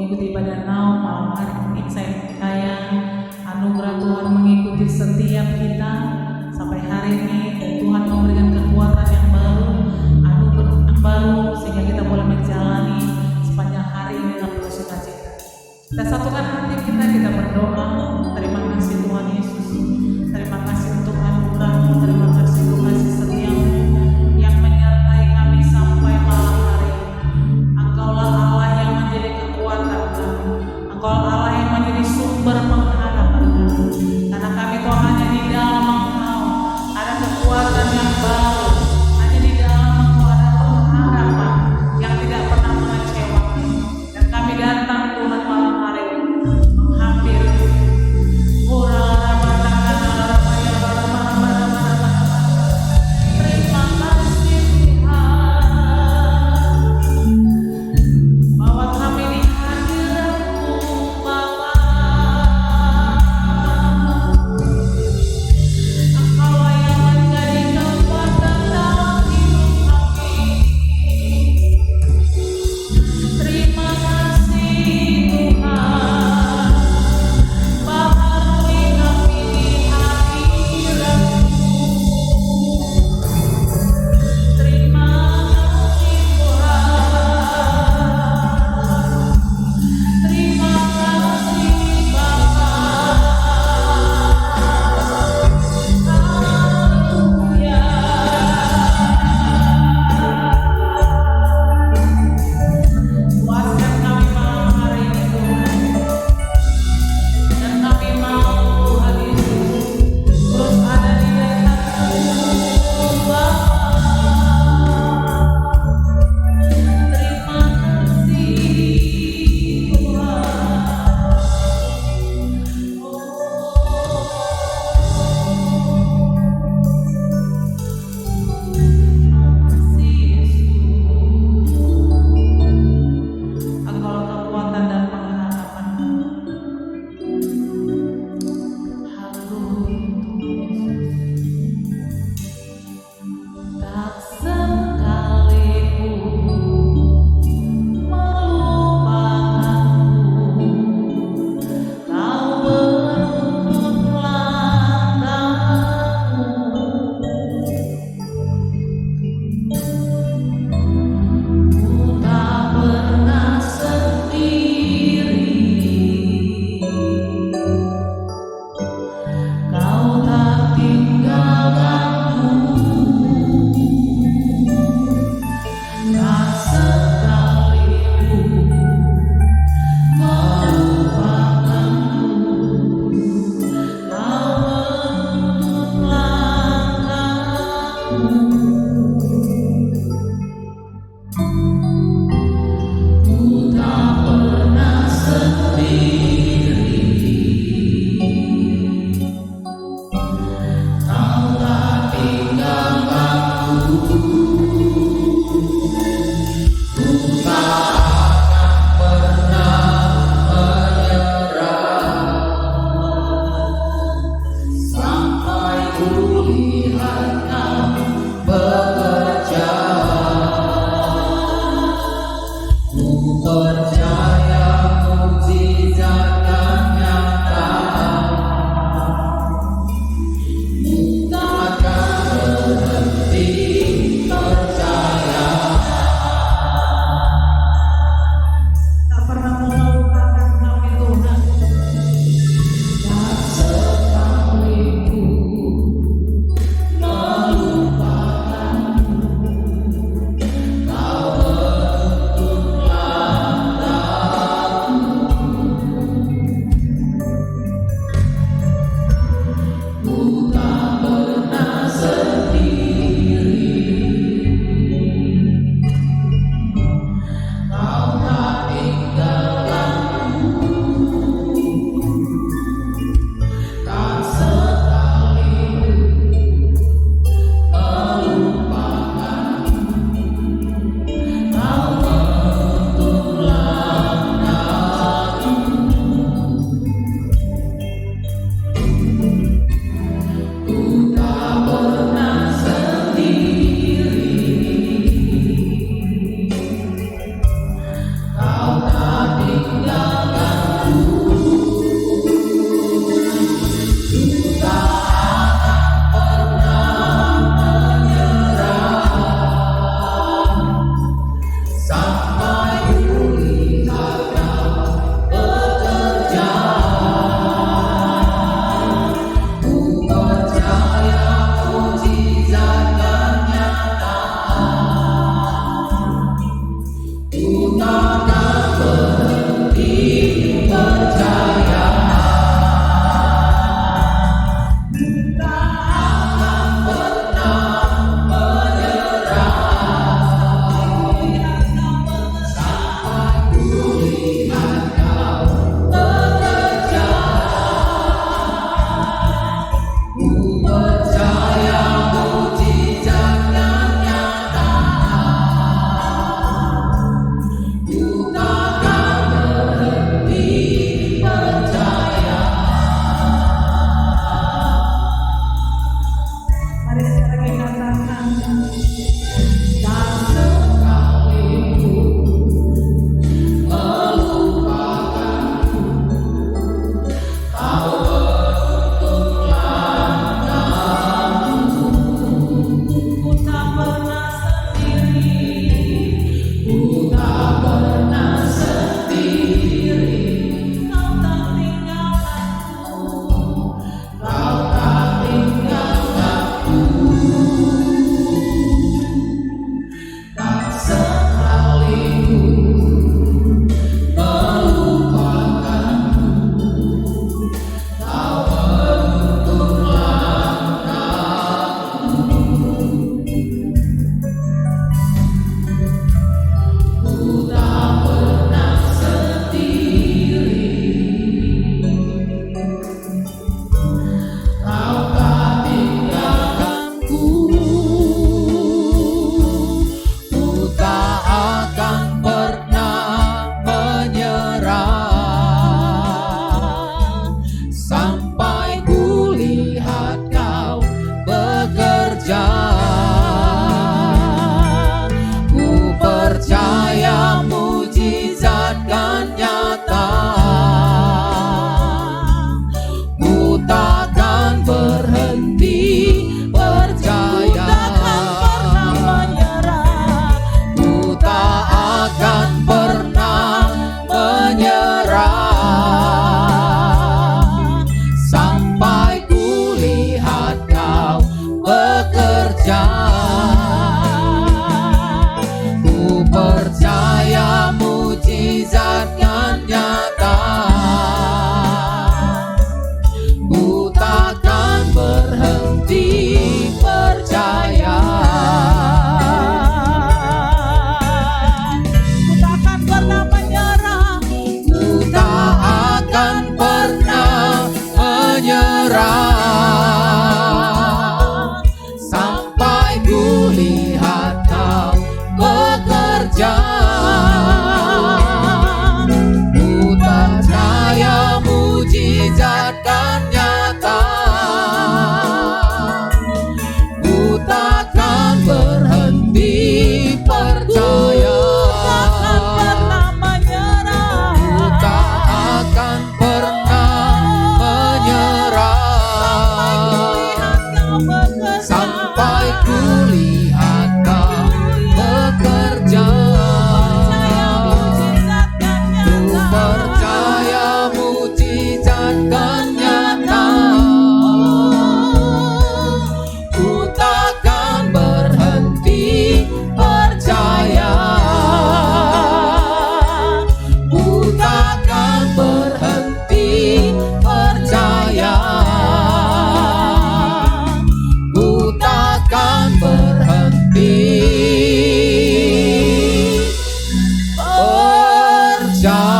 mengikuti ibadah now malam hari ini. Saya percaya anugerah Tuhan mengikuti setiap kita sampai hari ini, dan Tuhan memberikan kekuatan yang baru, anugerah yang baru, sehingga kita boleh menjalani sepanjang hari ini dalam penuh sukacita. Kita satukan hati kita berdoa. Terima kasih Tuhan Yesus, terima kasih untuk anugerah-Mu, terima kasih untuk kasih setia-Mu yang menyertai kami sampai malam hari ini. Engkaulah Allah yang menjadi kekuatan kami, Engkaulah Allah yang menjadi sumber pengharapan kami, karena kami Tuhan hanya di dalam Engkau ada kekuatan yang baru, hanya di dalam Engkau ada pengharapan yang tidak pernah mengecewakan. Dan kami datang Tuhan malam hari ini menghampiri Ora Rabatana Rabaya takkan pernah menyerah sampai ku lihat Kau bekerja. Ku percaya mujizat kan nyata. Ku takkan berhenti percaya. Sampai ku lihat Kau bekerja. Ku percaya mujizat kan nyata. Ku takkan berhenti percaya. Ku takkan berhenti percaya. Takkan berhenti percaya.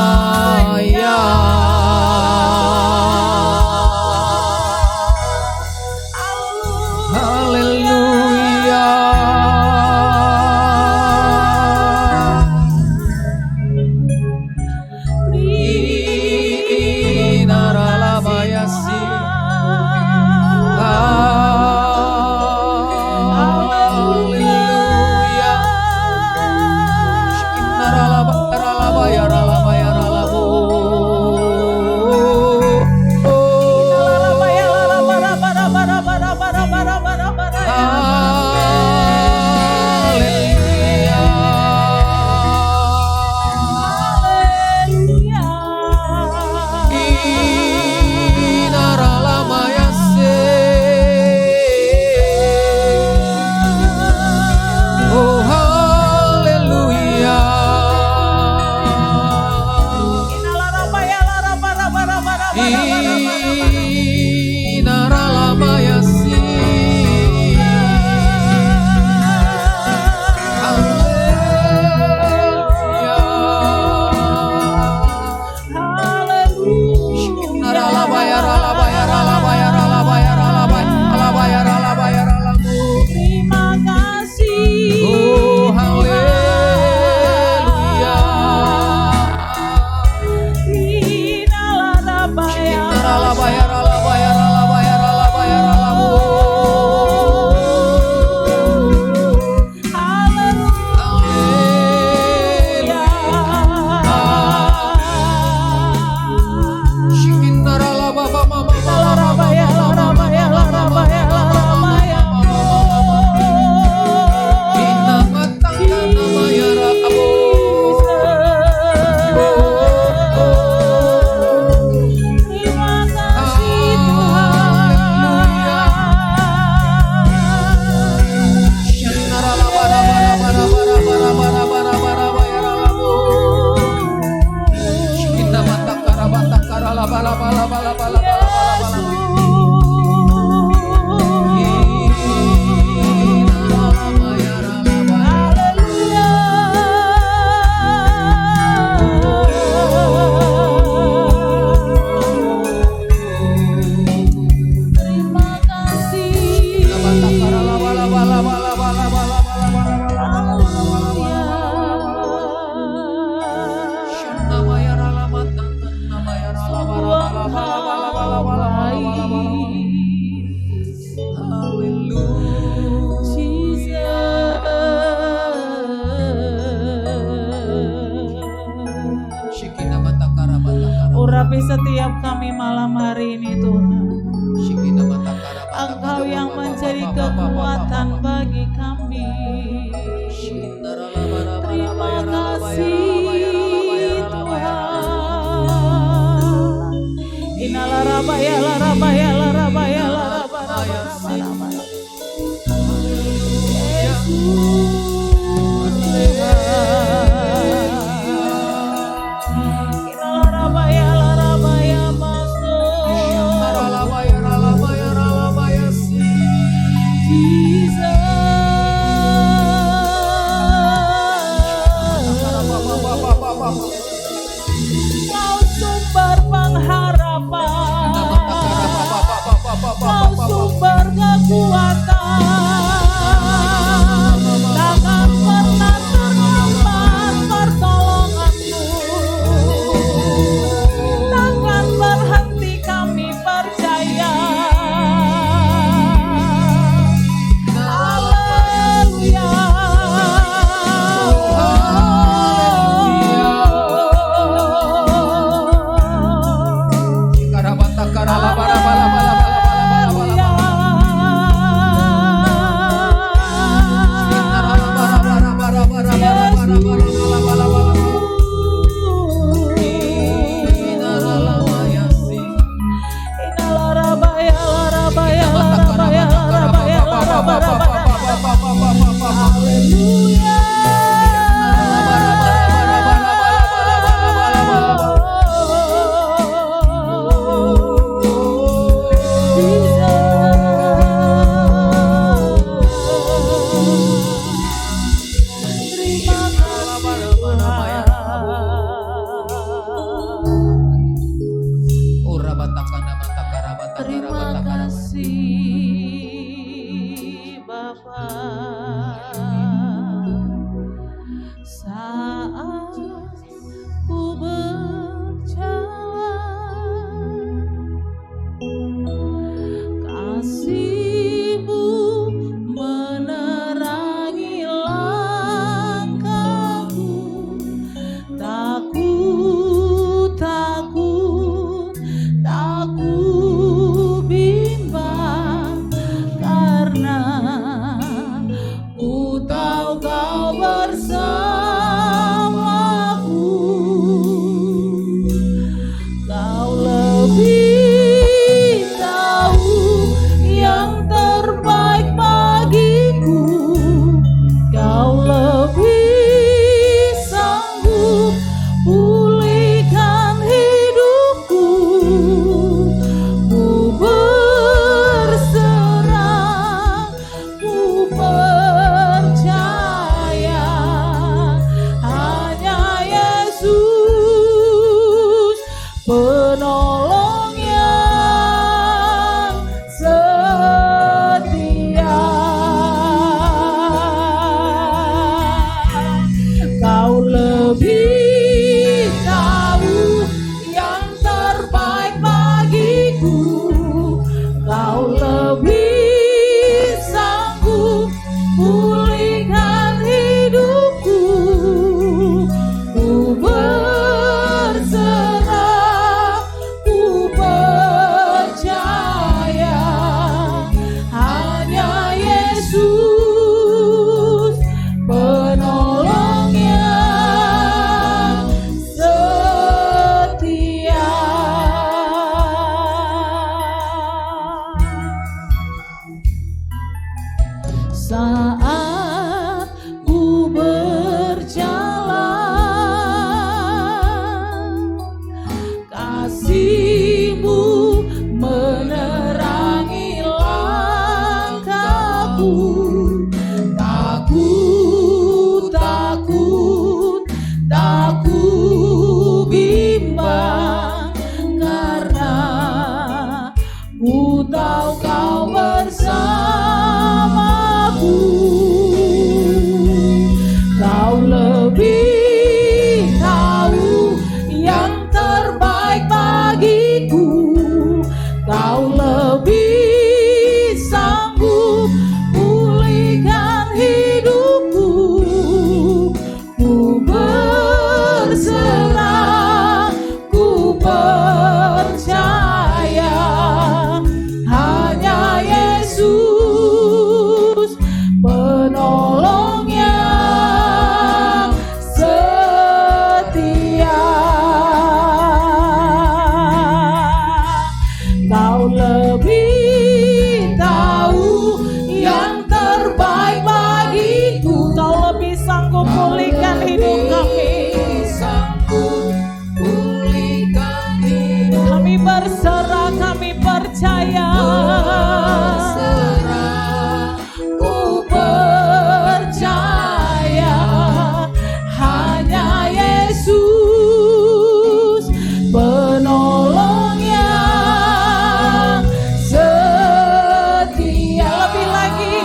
Haleluya. Inaralabayasi. Urapi setiap kami malam hari ini Tuhan. Engkau yang menjadi kekuatan bagi kami. Terima kasih Tuhan. Inalarabaya larabaya larabaya larabaya. Kau sumber pengharapan Terima kasih Bapa. Saat ku berjalan, kasih-Mu menerangi langkahku. Takut, takut, takut bimbang, karena ku tahu Kau bersamaku. Kau lebih tahu yang terbaik bagiku. Kau lebih sanggup pulihkan hidupku. Ku berserah, ku percaya hanya Yesus penolong yang setia. Kau lebih tahu yang terbaik bagiku. Kau lebih sanggup pulihkan hidupku. Ku berserah, ku percaya hanya Yesus penolong yang setia. Saat ku berjalan, kasih-Mu menerangi langkahku. Takut, takut, takut bimbang, karena ku tahu Kau bersamaku. Kau lebih tahu yang terbaik bagiku. Kau lebih sanggup pulihkan hidupku. Ku berserah, ku percaya hanya Yesus penolong yang setia. Kau lebih tahu yang terbaik bagiku. Kau lebih sanggup pulihkan hidup kami. Kami berserah, kami percaya. Ku percaya hanya Yesus penolong yang setia. Lebih lagi,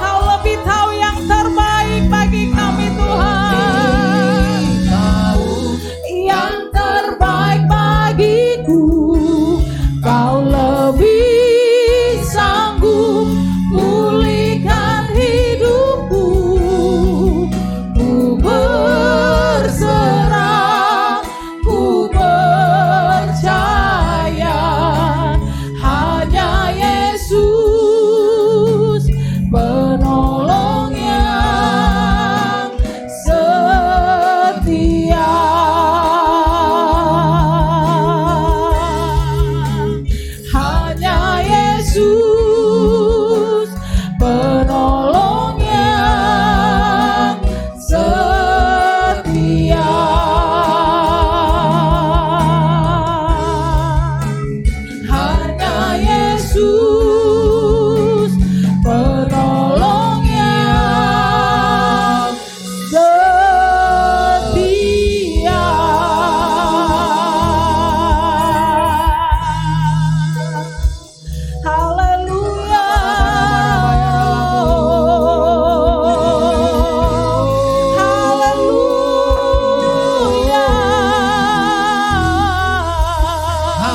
Kau lebih tahu yang terbaik bagi kami, Tuhan. Yang terbaik bagiku. Kau lebih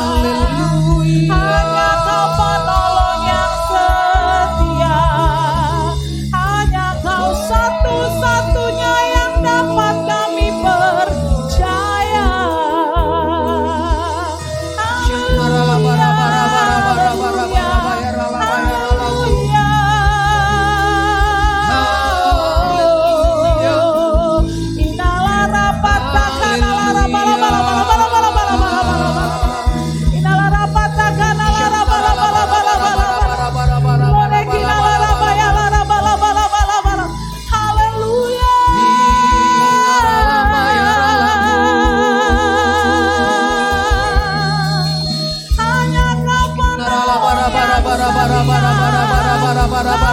Haleluya. Hanya Kau penolong yang setia. Hanya Kau satu-satunya yang dapat kami percaya.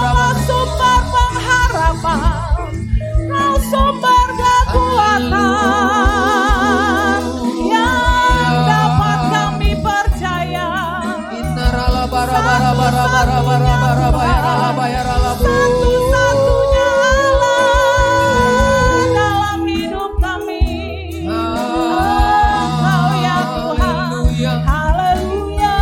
Kau sumber pengharapan, Kau sumber kekuatan yang dapat kami percaya. Satu-satunya Allah dalam hidup kami. Kau ya Tuhan. Haleluya.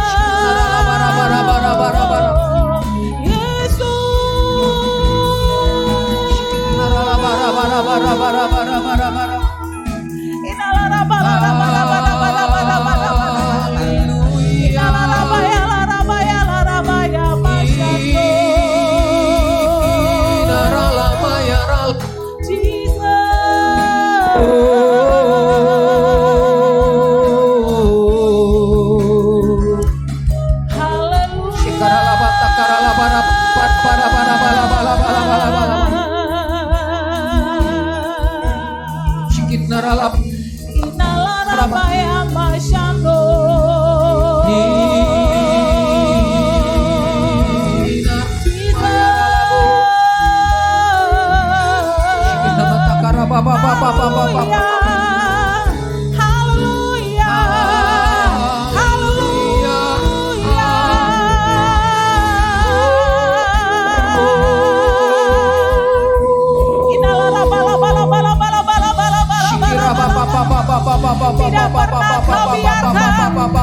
Tidak pernah Kau biarkan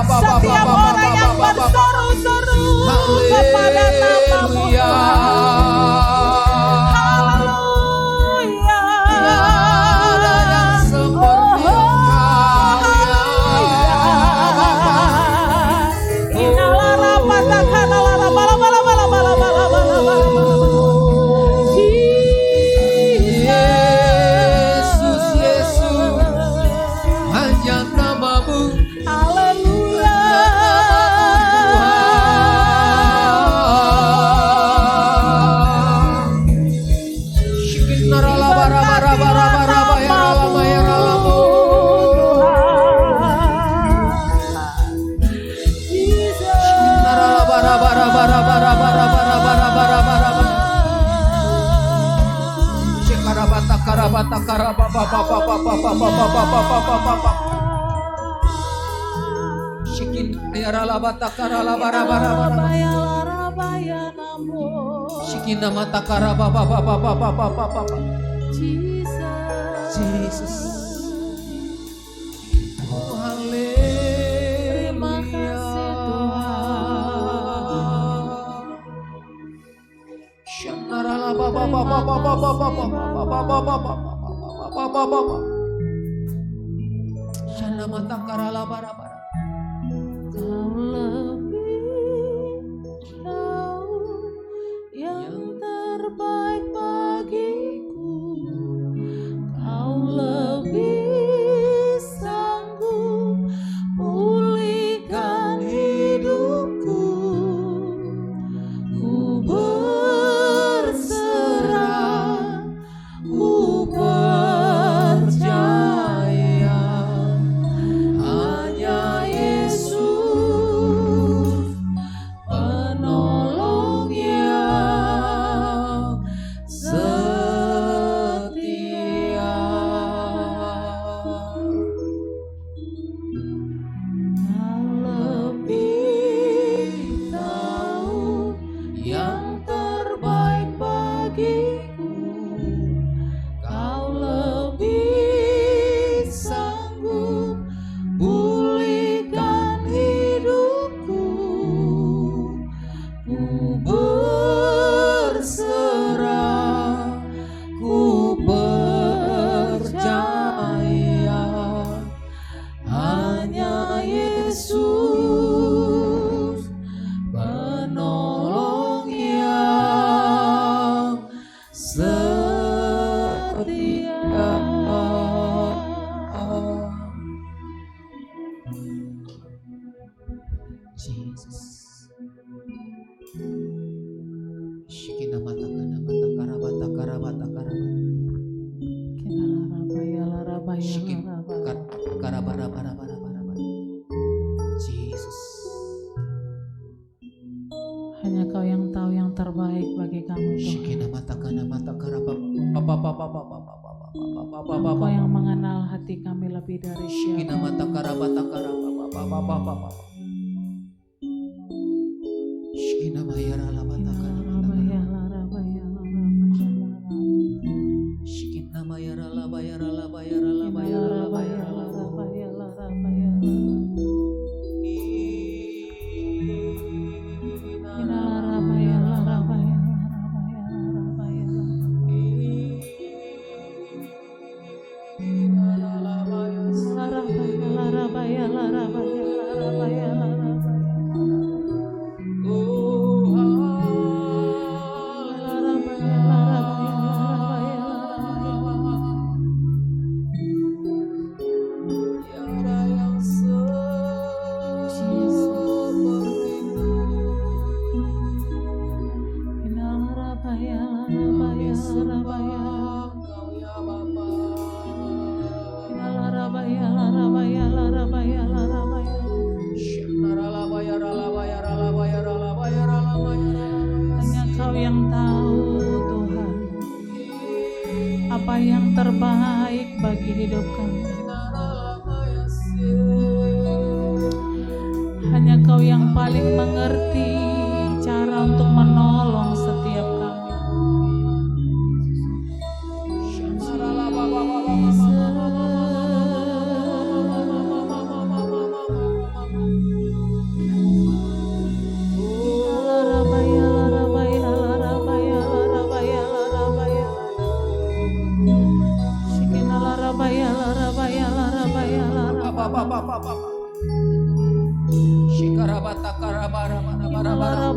setiap orang yang berseru-seru kepada nama-Mu Haleluya. Ada yang seperti Engkau ya Bapa. Yesus, Yesus, hanya nama-Mu. Haleluya. Jesus. Oh, Terima kasih Kau lebih jauh yang terbaik bagiku. Kau lebih sanggup pulihkan hidupku. Ku berserah, ku percaya hanya Jesus. Shikina mata kana mata karabata karabata karabata. Shikin karabara bara bara bara bara. Jesus. Hanya Kau yang tahu yang terbaik bagi kami Tuhan. Shikina mata kana mata karababa. Engkau yang mengenal hati kami lebih dari Shikina siapa. mata karabata karababa. Shikina mayara labata kana mata. Shikina mayara labayara labayara labayara labayara labayara. Hanya Kau yang tahu Tuhan apa yang terbaik bagi hidup kami. Hanya Kau yang paling mengerti cara untuk menolong setiap kami. Shikarabata karabara bara bara bara.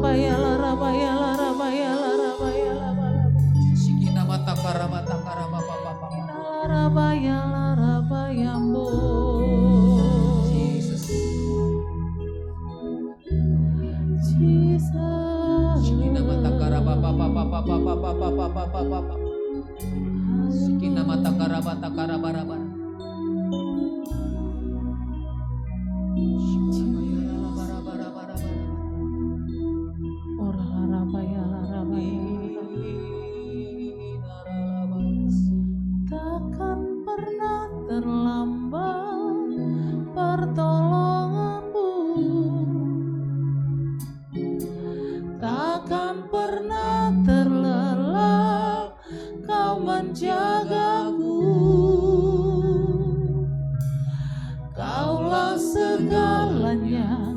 Shikina mata karabata karababa. Jesus. Shikina mata karababa. Shikina mata karabata karabara bara. Takkan pernah terlambat pertolonganmu, takkan pernah terlelap Kau menjagaku. Kaulah segalanya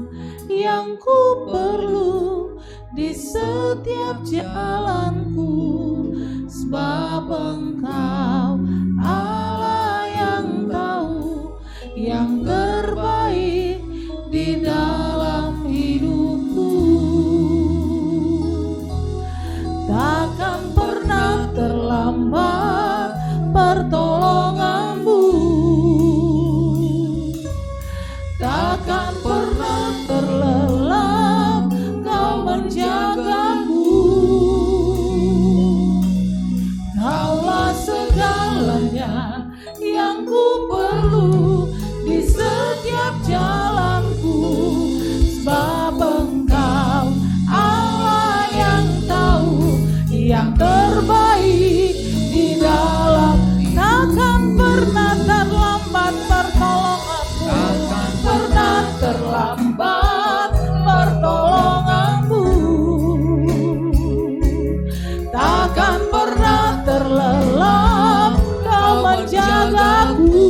yang ku perlu di setiap jalanku, sebab Engkau Allah yang tahu yang terbaik di dalam hidupku. Takkan pernah terlambat pertolonganmu, takkan pernah terlelap Kau menjagaku. Kaulah segalanya yang ku perlu di setiap jalanku, sebab Engkau Allah yang tahu yang terbaik di dalam. Takkan pernah terlambat pertolonganmu, takkan pernah terlambat pertolonganmu, takkan pernah terlelap Kau menjagaku.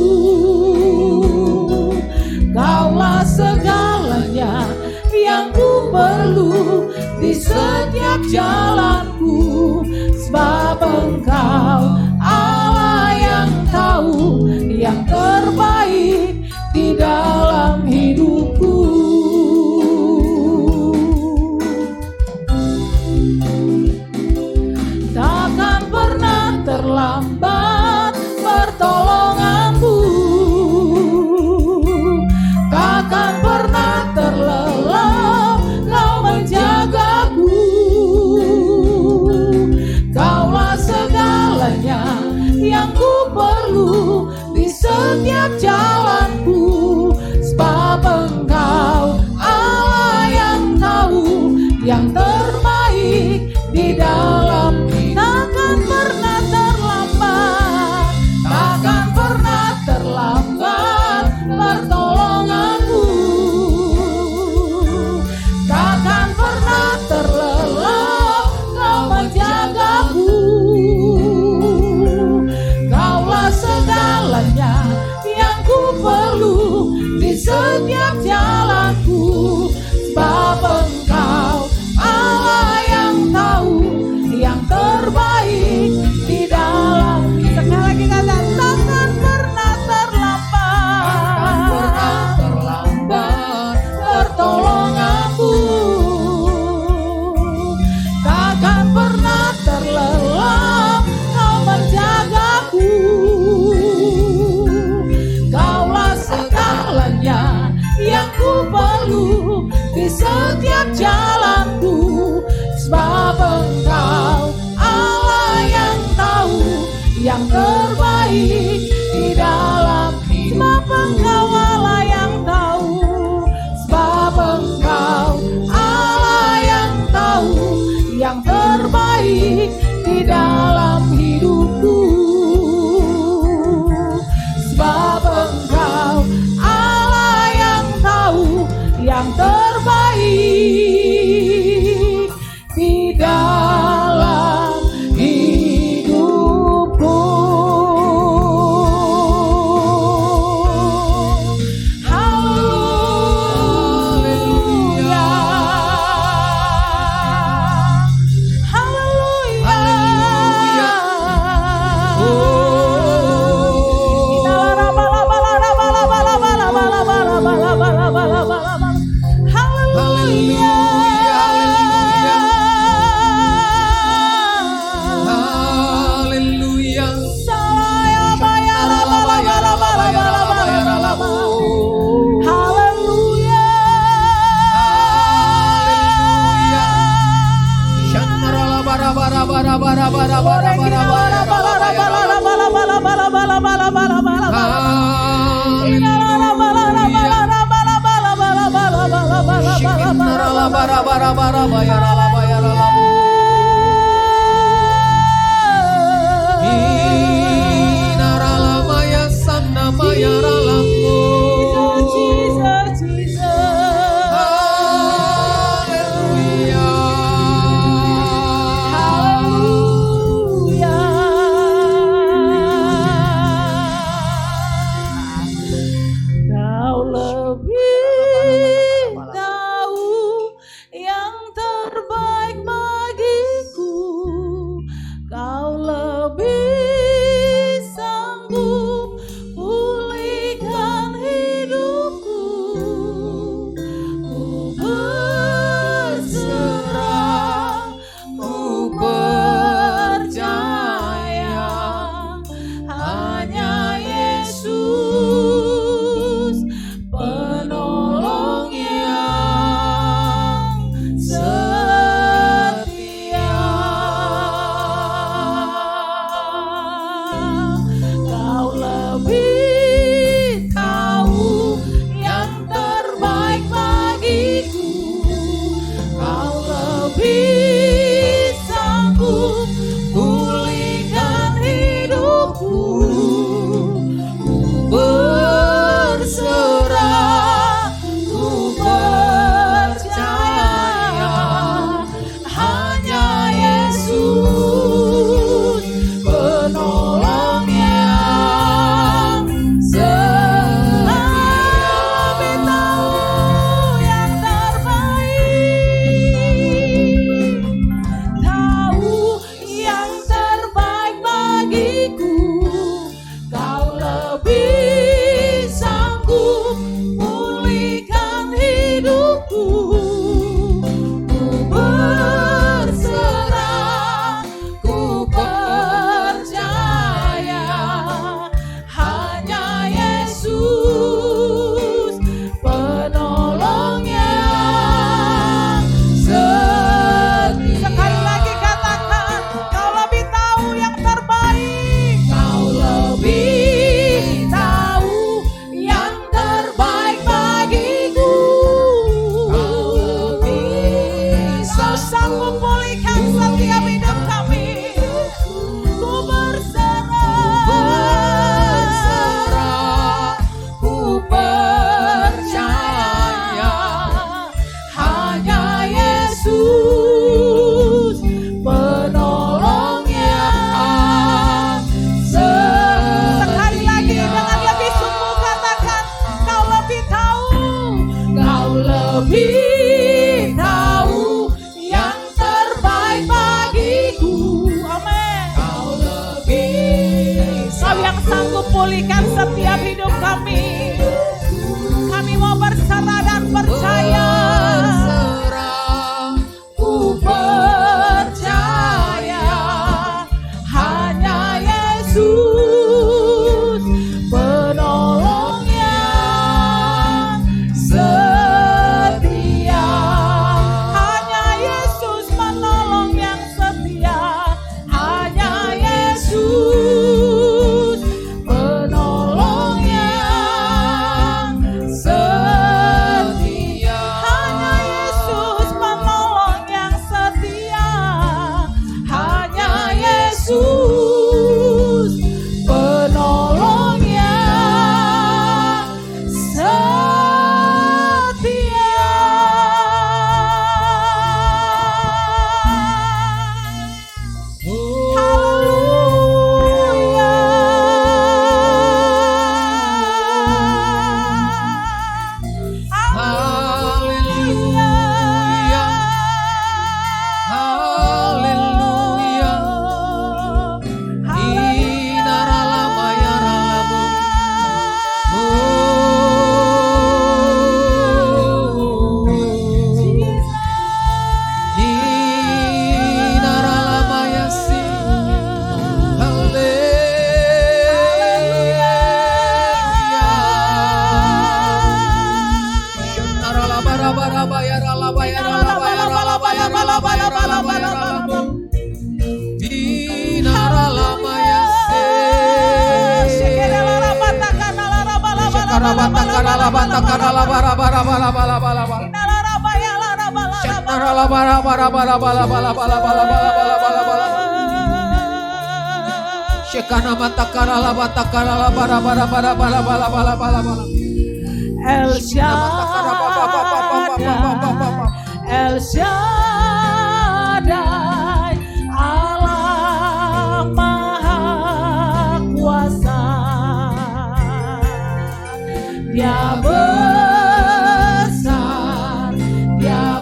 Kaulah segalanya yang ku perlu di setiap jalanku, sebab Engkau Allah yang tahu yang terbaik di dalam hidupku. Takkan pernah terlambat pertolonganmu, takkan pernah terlelap di setiap jalanku, sebab Engkau Allah yang tahu yang terbaik di dalam hidup. Sebab Engkau Allah yang tahu, sebab Engkau Allah yang tahu yang terbaik di dalam hidupku. Sebab Engkau Allah yang tahu yang terbaik di dalam hidupku. Haleluya, haleluya, pulihkan setiap hidup kami. Kami mau berserah dan percaya. Ku percaya hanya Yesus penolong yang setia. Shekana mata karala bata karala bara bara bara bara bara bara bara bara. El Shaddai, El Shaddai, Allah Maha Kuasa. Dia besar, Dia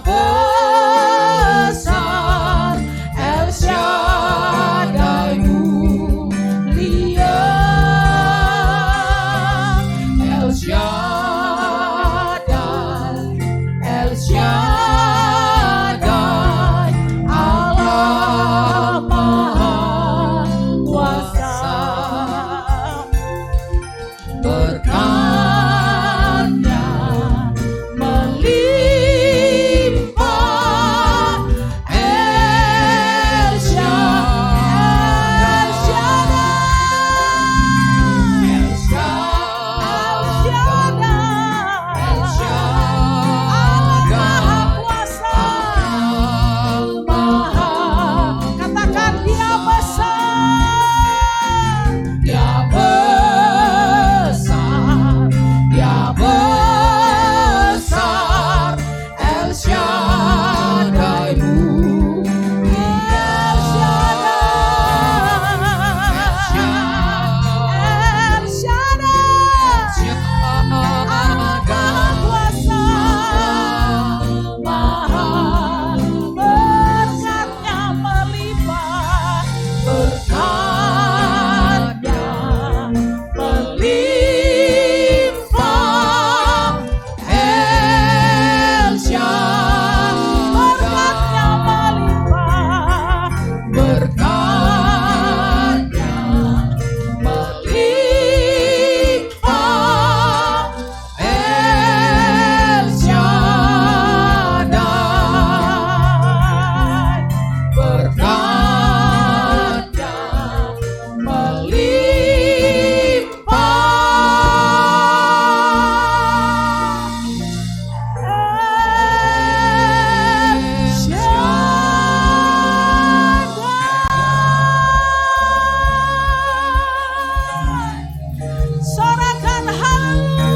besar, El Shaddai mulia, El Shaddai, El Shaddai, Allah Maha Kuasa. Berkatnya melimpah, El Shaddai, El Shaddai, Allah Maha Kuasa, Maha. Katakan Dia besar, Dia besar, Dia besar, El Shaddai mulia, El Shaddai, Allah Maha Kuasa, Maha. Berkatnya melimpah, berkatnya melimpah, El Shaddai. Berkatnya melimpah, El Shaddai. Berkatnya melimpah, sorakan haleluya.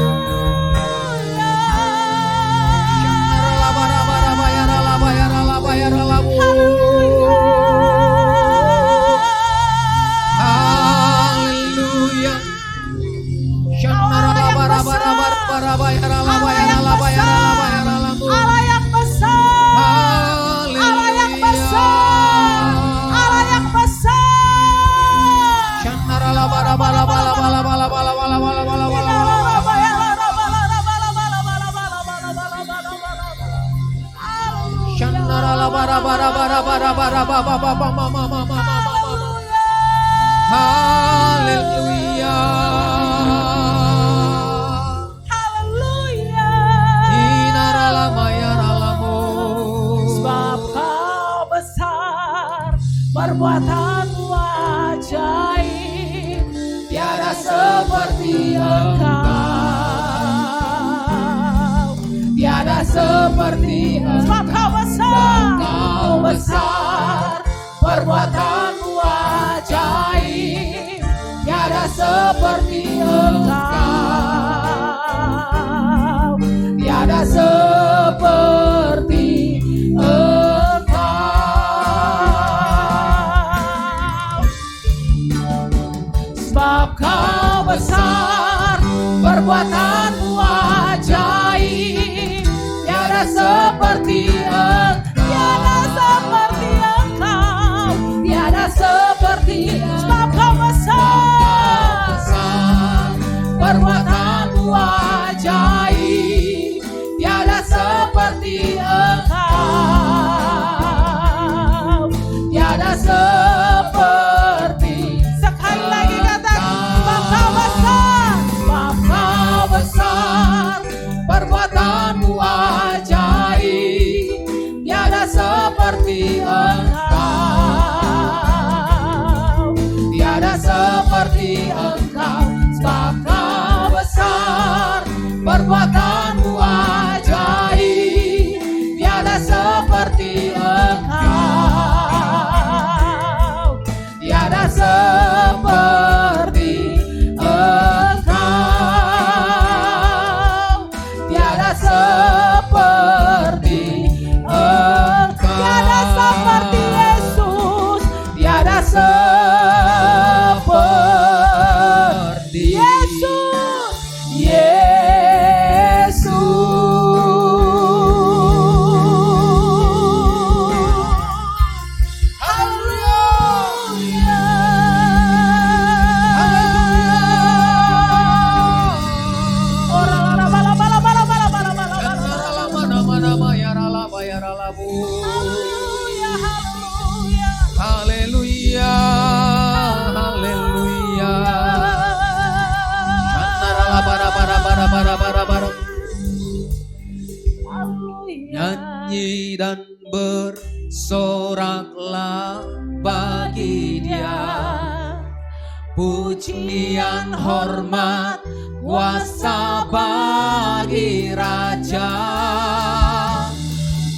Haleluya. Allah yang besar, Allah yang besar, Allah yang besar. Haleluya. Haleluya. Sebab Kau besar, perbuatanmu ajaib, tiada seperti Engkau, tiada seperti Engkau. Sebab Kau besar, perbuatanmu ajaib, tiada seperti Engkau, tiada seperti Engkau. Sebab Kau besar, perbuatanmu ajaib, tiada seperti Engkau, tiada seperti Engkau, tiada seperti Engkau. Sebab Kau besar, perbuatanmu ajaib, tiada seperti Engkau, tiada seperti. Sekali lagi katakan, sebab Kau besar, sebab Kau besar, perbuatanmu ajaib, ralabu. Haleluya, haleluya. Haleluya, haleluya. Shandarala bara bara bara bara bara bara. Nyanyi dan bersoraklah bagi Dia, pujian hormat kuasa bagi Raja.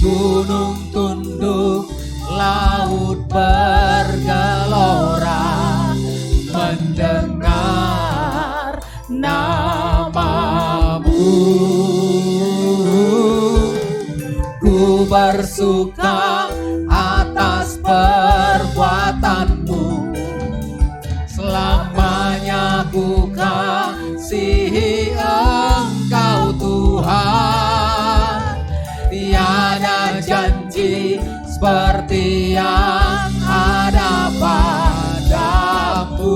Gunung tunduk, laut bergelora mendengar namamu. Ku bersuka atas perbuatanmu, selamanya ku kasihi Engkau Tuhan. Tiada janji seperti yang ada padamu.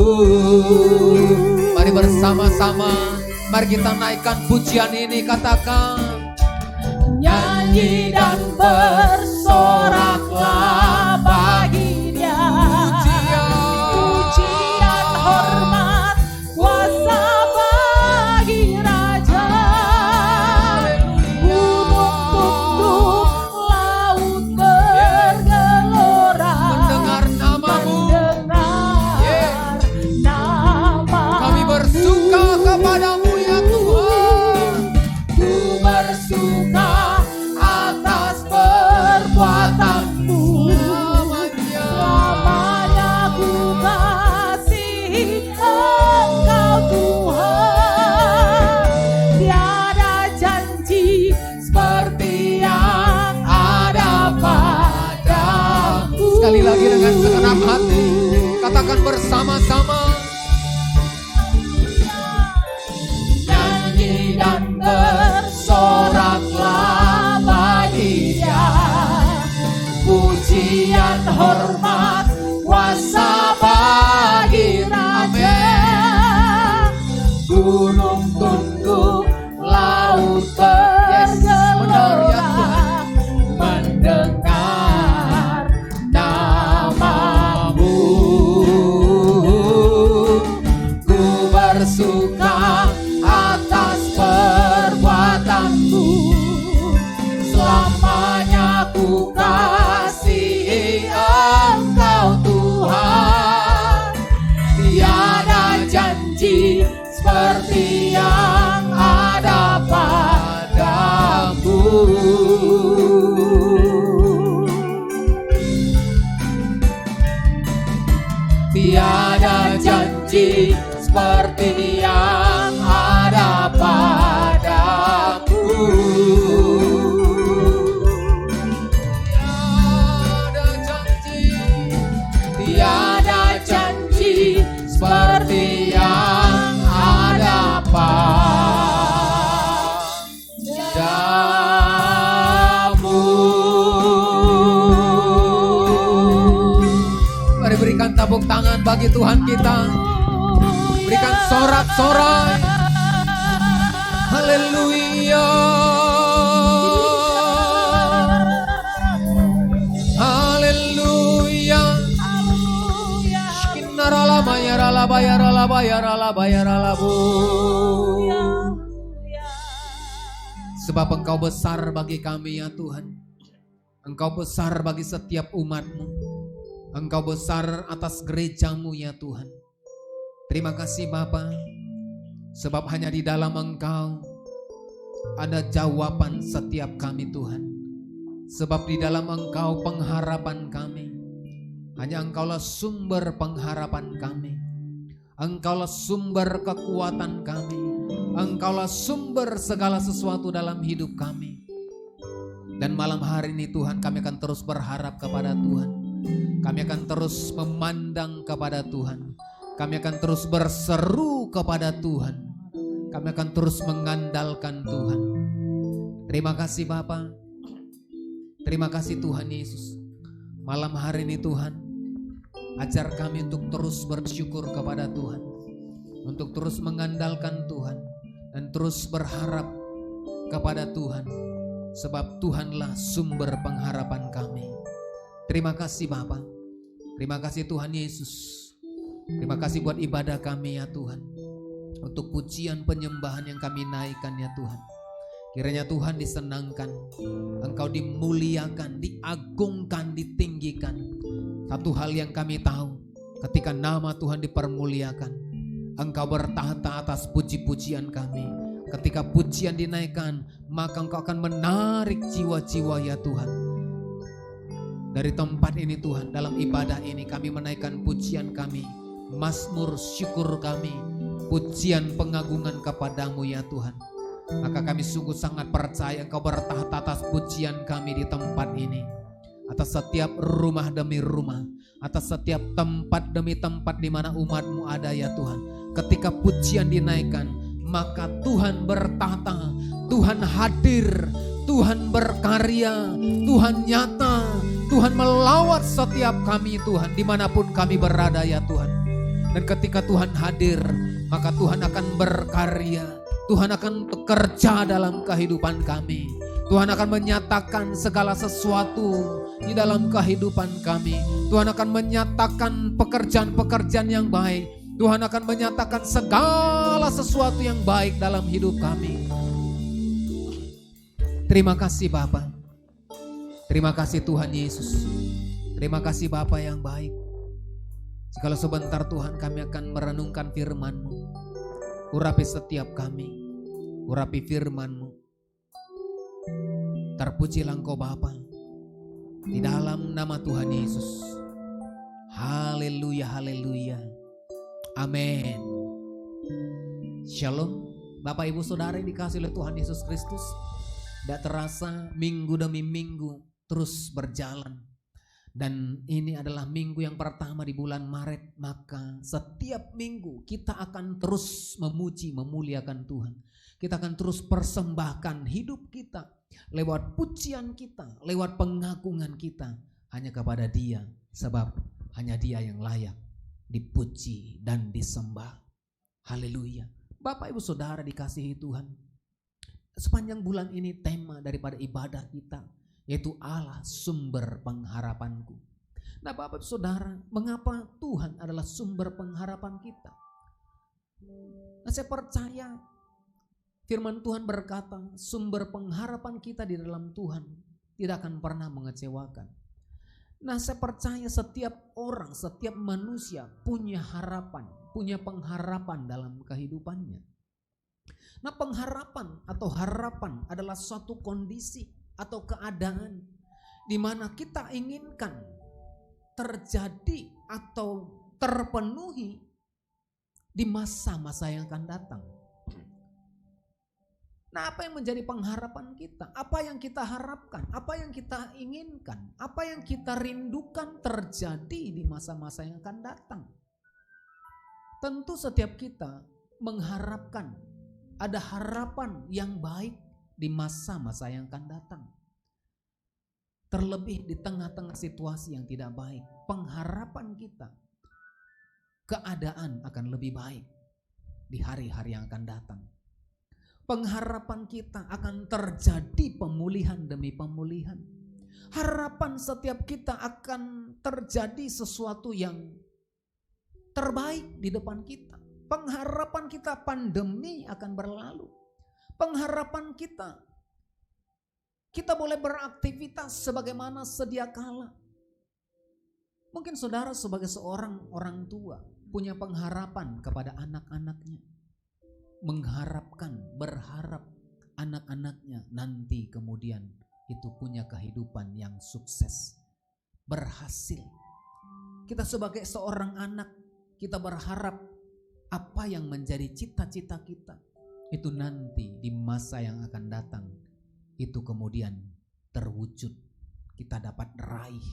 Mari bersama-sama, mari kita naikkan pujian ini, katakan. Nyanyi dan bersoraklah bagi Dia, Pujian hormat kuasa bagi Raja. Gunung tunduk, laut bergelora mendengar namamu. mendengar namamu. Kami bersuka kepadamu ya Tuhan. Ku bersuka atas perbuatanmu, selamanya ku kasihi Engkau Tuhan. Tiada janji seperti yang ada padamu. Sekali lagi dengan segenap hati, katakan bersama-sama. Nyanyi dan bersoraklah bagi Dia, pujian hormat kuasa bagi Raja. Gunung tunduk, laut bergelora mendengar namamu. Ku bersuka atas perbuatanmu, selamanya ku kasihi Engkau Tuhan. Tiada janji seperti yang ada padamu. Tiada janji seperti yang ada padamu. Tiada janji seperti yang ada padamu. Mari berikan tepuk tangan bagi Tuhan kita. Berikan sorak-sorai. Haleluya. Haleluya. Skinarala bayarala bayarala bayarala bayarala bu. Sebab Engkau besar bagi kami ya Tuhan. Engkau besar bagi setiap umat-Mu. Engkau besar atas gereja-Mu ya Tuhan. Terima kasih Bapa, sebab hanya di dalam Engkau ada jawaban setiap kami Tuhan. Sebab di dalam Engkau pengharapan kami. Hanya Engkaulah sumber pengharapan kami. Engkaulah sumber kekuatan kami. Engkaulah sumber segala sesuatu dalam hidup kami. Dan malam hari ini Tuhan, kami akan terus berharap kepada Tuhan. Kami akan terus memandang kepada Tuhan. Kami akan terus berseru kepada Tuhan. Kami akan terus mengandalkan Tuhan. Terima kasih Bapa. Terima kasih Tuhan Yesus. Malam hari ini Tuhan, ajar kami untuk terus bersyukur kepada Tuhan. Untuk terus mengandalkan Tuhan. Dan terus berharap kepada Tuhan. sebab Tuhanlah sumber pengharapan kami. Terima kasih Bapa. Terima kasih Tuhan Yesus. Terima kasih buat ibadah kami ya Tuhan. Untuk pujian penyembahan yang kami naikkan ya Tuhan. Kiranya Tuhan disenangkan, Engkau dimuliakan, diagungkan, ditinggikan. Satu hal yang kami tahu, ketika nama Tuhan dipermuliakan, Engkau bertahta atas puji-pujian kami. Ketika pujian dinaikkan, maka Engkau akan menarik jiwa-jiwa ya Tuhan. Dari tempat ini Tuhan, dalam ibadah ini kami menaikkan pujian kami, mazmur syukur kami, pujian pengagungan kepadamu ya Tuhan. Maka kami sungguh sangat percaya Engkau bertahta atas pujian kami di tempat ini. Atas setiap rumah demi rumah, atas setiap tempat demi tempat di mana umat-Mu ada ya Tuhan. Ketika pujian dinaikkan, maka Tuhan bertahta, Tuhan hadir, Tuhan berkarya, Tuhan nyata, Tuhan melawat setiap kami Tuhan, dimanapun kami berada ya Tuhan. Dan ketika Tuhan hadir, maka Tuhan akan berkarya, Tuhan akan bekerja dalam kehidupan kami. Tuhan akan menyatakan segala sesuatu di dalam kehidupan kami. Tuhan akan menyatakan pekerjaan-pekerjaan yang baik. Tuhan akan menyatakan segala sesuatu yang baik dalam hidup kami. Terima kasih Bapa. Terima kasih Tuhan Yesus. Terima kasih Bapa yang baik. Jikalau sebentar Tuhan kami akan merenungkan firman-Mu. Urapi setiap kami, urapi firman-Mu. Terpujilah Engkau Bapa, di dalam nama Tuhan Yesus. Haleluya, haleluya. Amin. Shalom. Bapak Ibu Saudara yang dikasihi oleh Tuhan Yesus Kristus. Tidak terasa minggu demi minggu terus berjalan. Dan ini adalah minggu yang pertama di bulan Maret. Maka setiap minggu kita akan terus memuji, memuliakan Tuhan. Kita akan terus persembahkan hidup kita lewat pujian kita, lewat pengagungan kita hanya kepada Dia. Sebab hanya Dia yang layak dipuji dan disembah. Haleluya. Bapak Ibu Saudara dikasihi Tuhan. Sepanjang bulan ini tema daripada ibadah kita yaitu Allah sumber pengharapanku. Nah Bapak Saudara, mengapa Tuhan adalah sumber pengharapan kita? Nah saya percaya firman Tuhan berkata sumber pengharapan kita di dalam Tuhan tidak akan pernah mengecewakan. Nah saya percaya setiap orang, setiap manusia punya harapan, punya pengharapan dalam kehidupannya. Nah pengharapan atau harapan adalah suatu kondisi atau keadaan di mana kita inginkan terjadi atau terpenuhi di masa-masa yang akan datang. Nah apa yang menjadi pengharapan kita? Apa yang kita harapkan? Apa yang kita inginkan? Apa yang kita rindukan terjadi di masa-masa yang akan datang? Tentu setiap kita mengharapkan ada harapan yang baik di masa-masa yang akan datang. Terlebih di tengah-tengah situasi yang tidak baik, pengharapan kita, keadaan akan lebih baik di hari-hari yang akan datang. Pengharapan kita akan terjadi pemulihan demi pemulihan. Harapan setiap kita akan terjadi sesuatu yang terbaik di depan kita. Pengharapan kita pandemi akan berlalu. Pengharapan kita boleh beraktivitas sebagaimana sedia kala. Mungkin saudara sebagai seorang orang tua punya pengharapan kepada anak-anaknya. Mengharapkan, berharap anak-anaknya nanti kemudian itu punya kehidupan yang sukses, berhasil. Kita sebagai seorang anak, kita berharap apa yang menjadi cita-cita kita itu nanti di masa yang akan datang itu kemudian terwujud, kita dapat raih.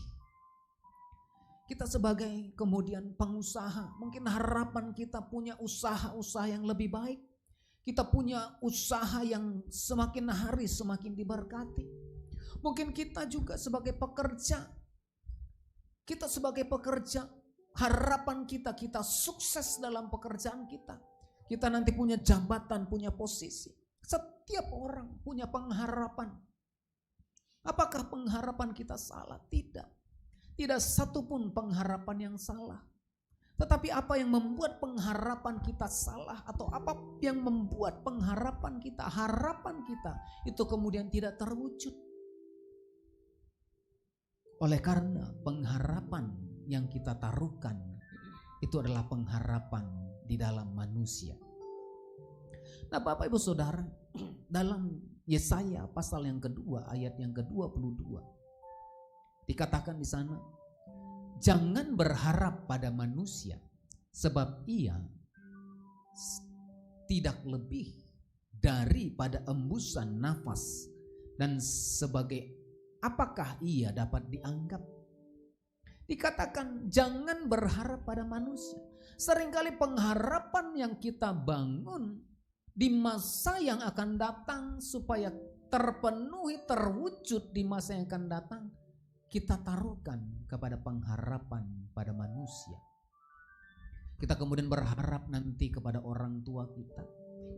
Kita sebagai kemudian pengusaha, mungkin harapan kita punya usaha-usaha yang lebih baik. Kita punya usaha yang semakin hari semakin diberkati. Mungkin kita juga sebagai pekerja, harapan kita sukses dalam pekerjaan kita. Kita nanti punya jabatan, punya posisi. Setiap orang punya pengharapan Apakah pengharapan kita salah? Tidak. Tidak satupun pengharapan yang salah. Tetapi apa yang membuat pengharapan kita salah, atau apa yang membuat pengharapan kita, harapan kita itu kemudian tidak terwujud? Oleh karena pengharapan yang kita taruhkan itu adalah pengharapan di dalam manusia. Nah, Bapak Ibu Saudara, dalam Yesaya pasal yang kedua ayat yang ke-22 dikatakan di sana, jangan berharap pada manusia, sebab ia tidak lebih daripada embusan nafas, dan sebagai apakah ia dapat dianggap. Dikatakan jangan berharap pada manusia. Seringkali pengharapan yang kita bangun di masa yang akan datang supaya terpenuhi, terwujud di masa yang akan datang, kita taruhkan kepada pengharapan pada manusia. Kita kemudian berharap nanti kepada orang tua kita.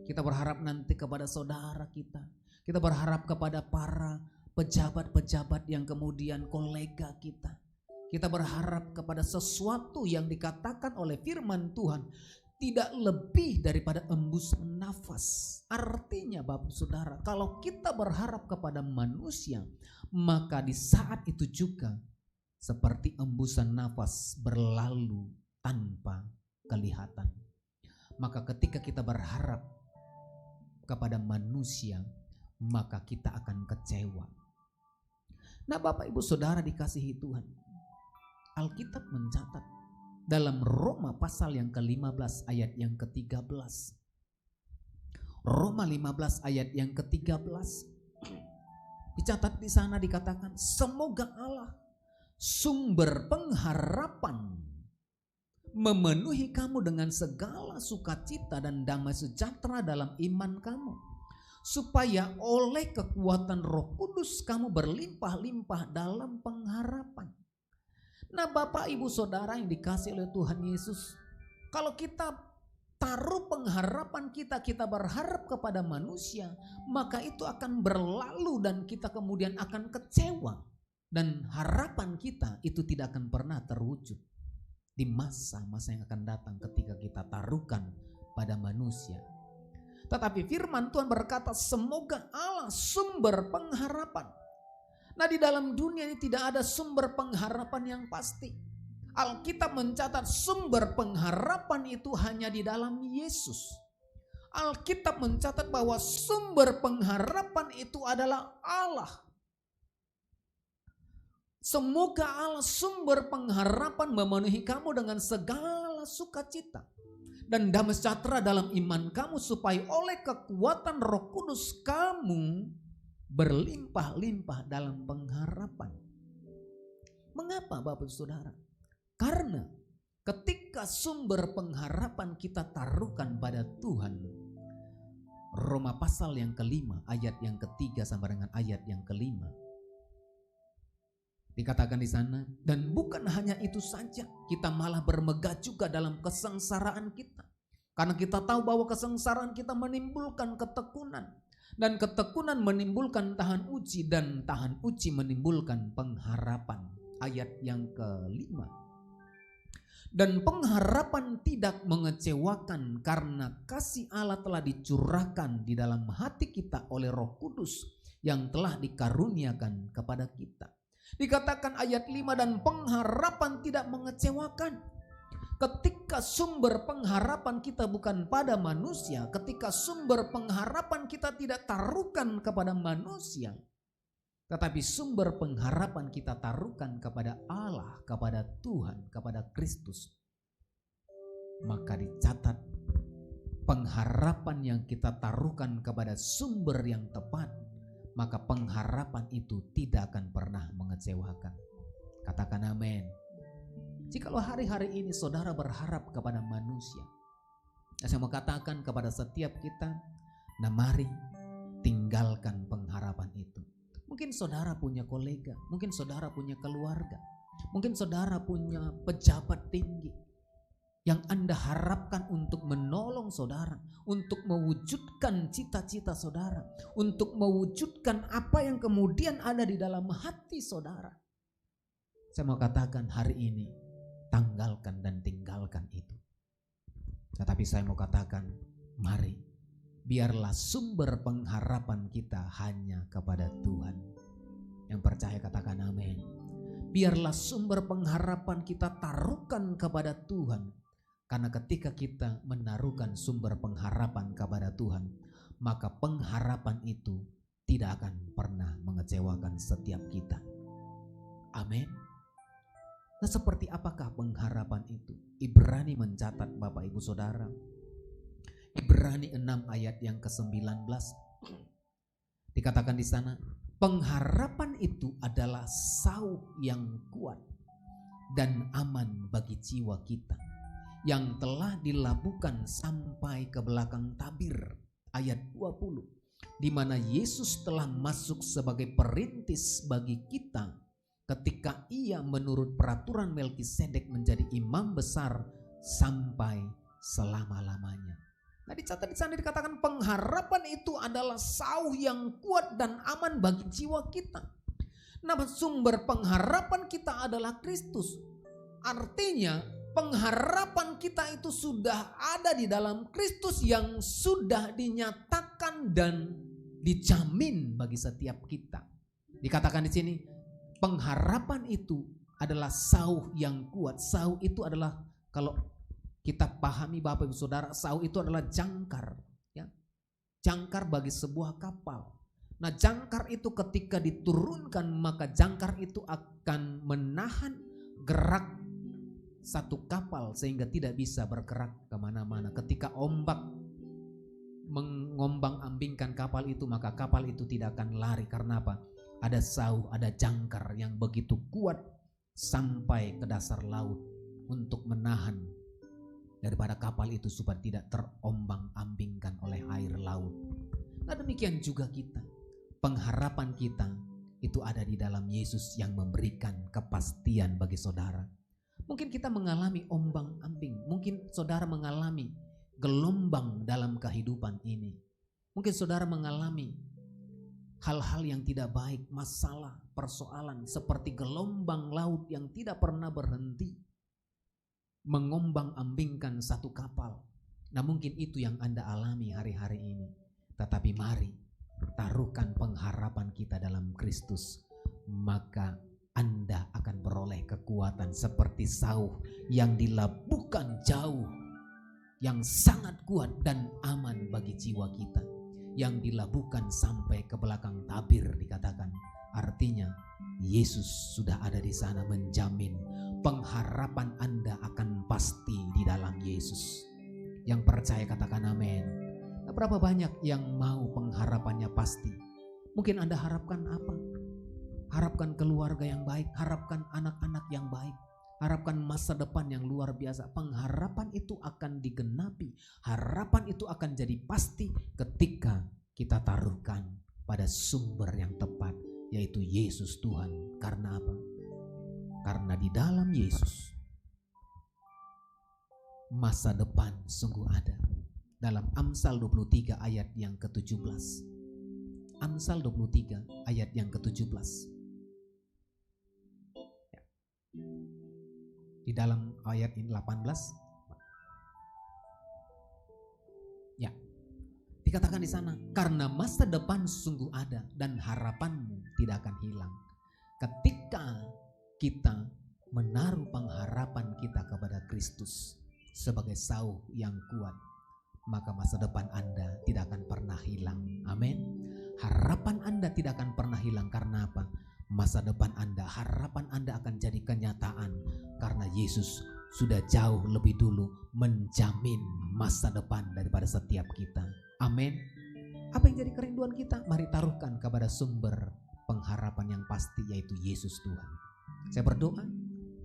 Kita berharap nanti kepada saudara kita. Kita berharap kepada para pejabat-pejabat yang kemudian kolega kita. Kita berharap kepada sesuatu yang dikatakan oleh firman Tuhan tidak lebih daripada embusan nafas. Artinya Bapak Saudara, kalau kita berharap kepada manusia, maka di saat itu juga seperti embusan nafas berlalu tanpa kelihatan. Maka ketika kita berharap kepada manusia, maka kita akan kecewa. Nah, Bapak Ibu Saudara dikasihi Tuhan, Alkitab mencatat dalam Roma pasal yang ke-15 ayat yang ke-13. Roma 15 ayat yang ke-13. Dicatat di sana dikatakan, semoga Allah sumber pengharapan memenuhi kamu dengan segala sukacita dan damai sejahtera dalam iman kamu, supaya oleh kekuatan Roh Kudus kamu berlimpah-limpah dalam pengharapan. Nah, Bapak Ibu Saudara yang dikasihi oleh Tuhan Yesus, kalau kita taruh pengharapan kita, kita berharap kepada manusia, maka itu akan berlalu dan kita kemudian akan kecewa. Dan harapan kita itu tidak akan pernah terwujud di masa-masa yang akan datang ketika kita taruhkan pada manusia. Tetapi firman Tuhan berkata, semoga Allah sumber pengharapan. Nah, di dalam dunia ini tidak ada sumber pengharapan yang pasti. Alkitab mencatat sumber pengharapan itu hanya di dalam Yesus. Alkitab mencatat bahwa sumber pengharapan itu adalah Allah. Semoga Allah sumber pengharapan memenuhi kamu dengan segala sukacita dan damai sejahtera dalam iman kamu, supaya oleh kekuatan Roh Kudus kamu berlimpah-limpah dalam pengharapan. Mengapa Bapak Saudara? Karena ketika sumber pengharapan kita taruhkan pada Tuhan, Roma pasal yang ke-5 ayat yang ke-3 sampai dengan ayat yang ke-5 dikatakan di sana, dan bukan hanya itu saja, kita malah bermegah juga dalam kesengsaraan kita, karena kita tahu bahwa kesengsaraan kita menimbulkan ketekunan, dan ketekunan menimbulkan tahan uji, dan tahan uji menimbulkan pengharapan. Ayat yang ke-5. Dan pengharapan tidak mengecewakan, karena kasih Allah telah dicurahkan di dalam hati kita oleh Roh Kudus yang telah dikaruniakan kepada kita. Dikatakan ayat 5, dan pengharapan tidak mengecewakan. Ketika sumber pengharapan kita bukan pada manusia, ketika sumber pengharapan kita tidak taruhkan kepada manusia, tetapi sumber pengharapan kita taruhkan kepada Allah, kepada Tuhan, kepada Kristus, maka dicatat pengharapan yang kita taruhkan kepada sumber yang tepat, maka pengharapan itu tidak akan pernah mengecewakan. Katakan amin. Jikalau hari-hari ini saudara berharap kepada manusia, saya mau katakan kepada setiap kita, nah mari tinggalkan pengharapan itu. Mungkin saudara punya kolega, mungkin saudara punya keluarga, mungkin saudara punya pejabat tinggi yang Anda harapkan untuk menolong saudara, untuk mewujudkan cita-cita saudara, untuk mewujudkan apa yang kemudian ada di dalam hati saudara. Saya mau katakan hari ini, tanggalkan dan tinggalkan itu. Tetapi saya mau katakan, mari, biarlah sumber pengharapan kita hanya kepada Tuhan. Yang percaya katakan amin. Biarlah sumber pengharapan kita taruhkan kepada Tuhan. Karena ketika kita menaruhkan sumber pengharapan kepada Tuhan, maka pengharapan itu tidak akan pernah mengecewakan setiap kita. Amin. Nah, seperti apakah pengharapan itu? Ibrani mencatat Bapak Ibu Saudara. Ibrani 6 ayat yang ke-19. Dikatakan di sana, pengharapan itu adalah sauh yang kuat dan aman bagi jiwa kita, yang telah dilabuhkan sampai ke belakang tabir. Ayat 20, di mana Yesus telah masuk sebagai perintis bagi kita ketika ia menurut peraturan Melkisedek menjadi imam besar sampai selama-lamanya. Nah, dicatat di sana dikatakan pengharapan itu adalah sauh yang kuat dan aman bagi jiwa kita. Nah, sumber pengharapan kita adalah Kristus. Artinya pengharapan kita itu sudah ada di dalam Kristus yang sudah dinyatakan dan dijamin bagi setiap kita. Dikatakan di sini, pengharapan itu adalah sauh yang kuat. Sauh itu adalah, kalau kita pahami Bapak Ibu Saudara, sauh itu adalah jangkar, ya. Jangkar bagi sebuah kapal. Nah, jangkar itu ketika diturunkan, maka jangkar itu akan menahan gerak satu kapal sehingga tidak bisa bergerak kemana-mana. Ketika ombak mengombang-ambingkan kapal itu, maka kapal itu tidak akan lari. Karena apa? Ada sauh, ada jangkar yang begitu kuat sampai ke dasar laut untuk menahan daripada kapal itu supaya tidak terombang-ambingkan oleh air laut. Nah, demikian juga kita. Pengharapan kita itu ada di dalam Yesus yang memberikan kepastian bagi saudara. Mungkin kita mengalami ombang-ambing, mungkin saudara mengalami gelombang dalam kehidupan ini. Mungkin saudara mengalami hal-hal yang tidak baik, masalah, persoalan seperti gelombang laut yang tidak pernah berhenti mengombang-ambingkan satu kapal. Nah, mungkin itu yang Anda alami hari-hari ini. Tetapi mari taruhkan pengharapan kita dalam Kristus, maka Anda akan beroleh kekuatan seperti sauh yang dilabuhkan jauh, yang sangat kuat dan aman bagi jiwa kita, yang dilabuhkan sampai ke belakang tabir dikatakan. Artinya Yesus sudah ada di sana menjamin pengharapan Anda akan pasti di dalam Yesus. Yang percaya katakan amin. Nah, berapa banyak yang mau pengharapannya pasti? Mungkin Anda harapkan apa? Harapkan keluarga yang baik, harapkan anak-anak yang baik, harapkan masa depan yang luar biasa. Pengharapan itu akan digenapi, harapan itu akan jadi pasti ketika kita taruhkan pada sumber yang tepat, yaitu Yesus Tuhan. Karena apa? Karena di dalam Yesus masa depan sungguh ada. Dalam Amsal 23 ayat yang ke-17. Amsal 23 ayat yang ke-17. Di dalam ayat ini 18. Ya. Dikatakan di sana, karena masa depan sungguh ada dan harapanmu tidak akan hilang. Ketika kita menaruh pengharapan kita kepada Kristus sebagai sauh yang kuat, maka masa depan Anda tidak akan pernah hilang. Amin. Harapan Anda tidak akan pernah hilang. Karena apa? Masa depan Anda, harapan Anda akan jadi kenyataan karena Yesus sudah jauh lebih dulu menjamin masa depan daripada setiap kita. Amin. Apa yang jadi kerinduan kita? Mari taruhkan kepada sumber pengharapan yang pasti, yaitu Yesus Tuhan. Saya berdoa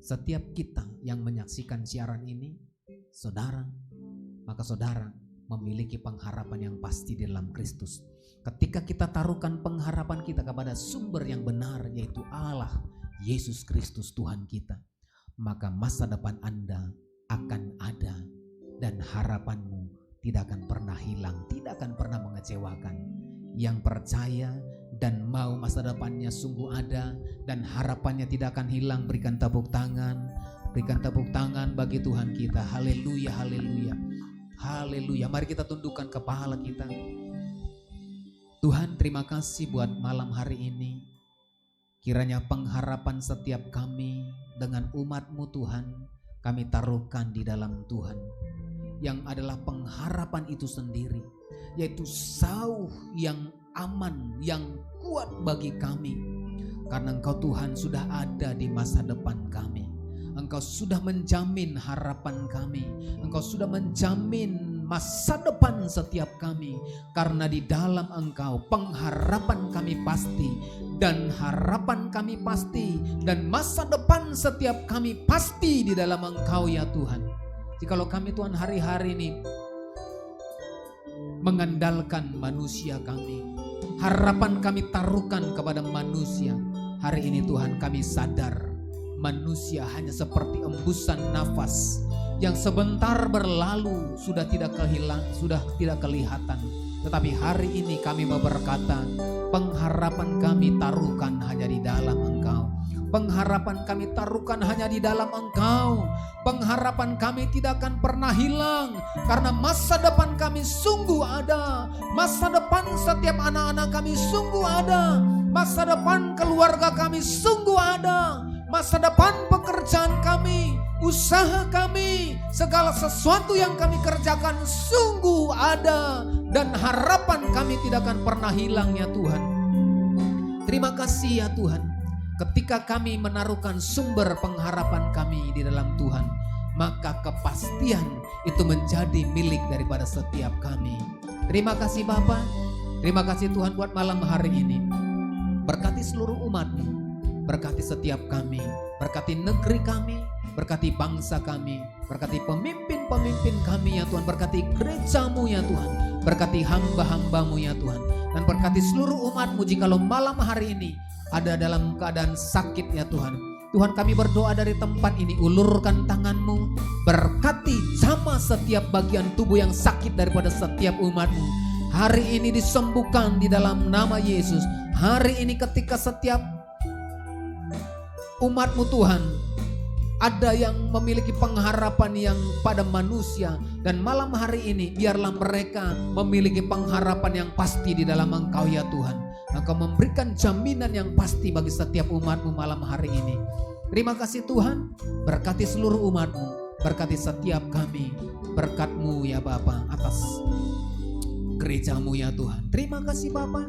setiap kita yang menyaksikan siaran ini, saudara, maka saudara memiliki pengharapan yang pasti di dalam Kristus. Ketika kita taruhkan pengharapan kita kepada sumber yang benar, yaitu Allah, Yesus Kristus Tuhan kita, maka masa depan Anda akan ada dan harapanmu tidak akan pernah hilang, tidak akan pernah mengecewakan. Yang percaya dan mau masa depannya sungguh ada dan harapannya tidak akan hilang, berikan tepuk tangan. Berikan tepuk tangan bagi Tuhan kita. Haleluya, haleluya, haleluya. Mari kita tundukkan kepala kita. Tuhan, terima kasih buat malam hari ini. Kiranya pengharapan setiap kami dengan umat-Mu Tuhan, kami taruhkan di dalam Tuhan. Yang adalah pengharapan itu sendiri, yaitu sauh yang aman, yang kuat bagi kami. Karena Engkau Tuhan sudah ada di masa depan kami. Engkau sudah menjamin harapan kami. Engkau sudah menjamin masa depan setiap kami. Karena di dalam Engkau pengharapan kami pasti. Dan harapan kami pasti. Dan masa depan setiap kami pasti di dalam Engkau ya Tuhan. Jikalau kami Tuhan hari-hari ini mengandalkan manusia kami, harapan kami taruhkan kepada manusia. Hari ini Tuhan kami sadar manusia hanya seperti embusan nafas yang sebentar berlalu sudah tidak kelihatan. Tetapi hari ini kami mau berkata, pengharapan kami taruhkan hanya di dalam Engkau. Pengharapan kami taruhkan hanya di dalam Engkau. Pengharapan kami tidak akan pernah hilang. Karena masa depan kami sungguh ada. Masa depan setiap anak-anak kami sungguh ada. Masa depan keluarga kami sungguh ada. Masa depan pekerjaan kami, usaha kami, segala sesuatu yang kami kerjakan sungguh ada. Dan harapan kami tidak akan pernah hilang ya Tuhan. Terima kasih ya Tuhan. Ketika kami menaruhkan sumber pengharapan kami di dalam Tuhan, maka kepastian itu menjadi milik daripada setiap kami. Terima kasih Bapa. Terima kasih Tuhan buat malam hari ini. Berkati seluruh umat-Mu. Berkati setiap kami, berkati negeri kami, berkati bangsa kami, berkati pemimpin-pemimpin kami ya Tuhan, berkati gereja-Mu ya Tuhan, berkati hamba-hamba-Mu ya Tuhan, dan berkati seluruh umat-Mu jikalau malam hari ini ada dalam keadaan sakit ya Tuhan. Tuhan kami berdoa dari tempat ini, ulurkan tangan-Mu, berkati jamah setiap bagian tubuh yang sakit daripada setiap umat-Mu. Hari ini disembuhkan di dalam nama Yesus. Hari ini ketika setiap umat-Mu Tuhan ada yang memiliki pengharapan yang pada manusia, dan malam hari ini biarlah mereka memiliki pengharapan yang pasti di dalam Engkau ya Tuhan. Engkau memberikan jaminan yang pasti bagi setiap umat-Mu malam hari ini. Terima kasih Tuhan, berkati seluruh umat-Mu, berkati setiap kami, berkat-Mu ya Bapa atas gereja-Mu ya Tuhan. Terima kasih Bapa,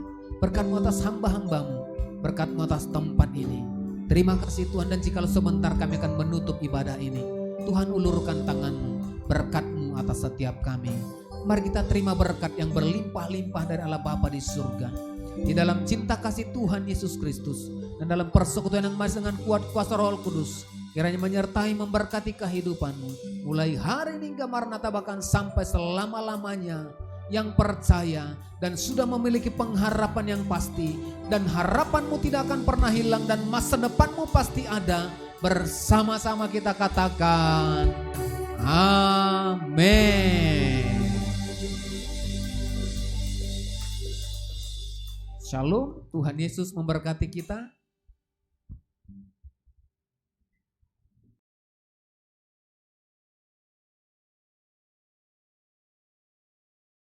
berkat-Mu atas hamba-hamba-Mu, berkat-Mu atas tempat ini. Terima kasih Tuhan, dan jikalau sebentar kami akan menutup ibadah ini, Tuhan ulurkan tangan-Mu, berkat-Mu atas setiap kami. Mari kita terima berkat yang berlimpah-limpah dari Allah Bapa di surga. Di dalam cinta kasih Tuhan Yesus Kristus dan dalam persekutuan yang masih dengan kuat kuasa Roh Kudus, kiranya menyertai memberkati kehidupan-Mu mulai hari ini hingga Maranatha, bahkan sampai selama-lamanya. Yang percaya dan sudah memiliki pengharapan yang pasti, dan harapan-Mu tidak akan pernah hilang, dan masa depan-Mu pasti ada. Bersama-sama kita katakan amin. Shalom, Tuhan Yesus memberkati kita.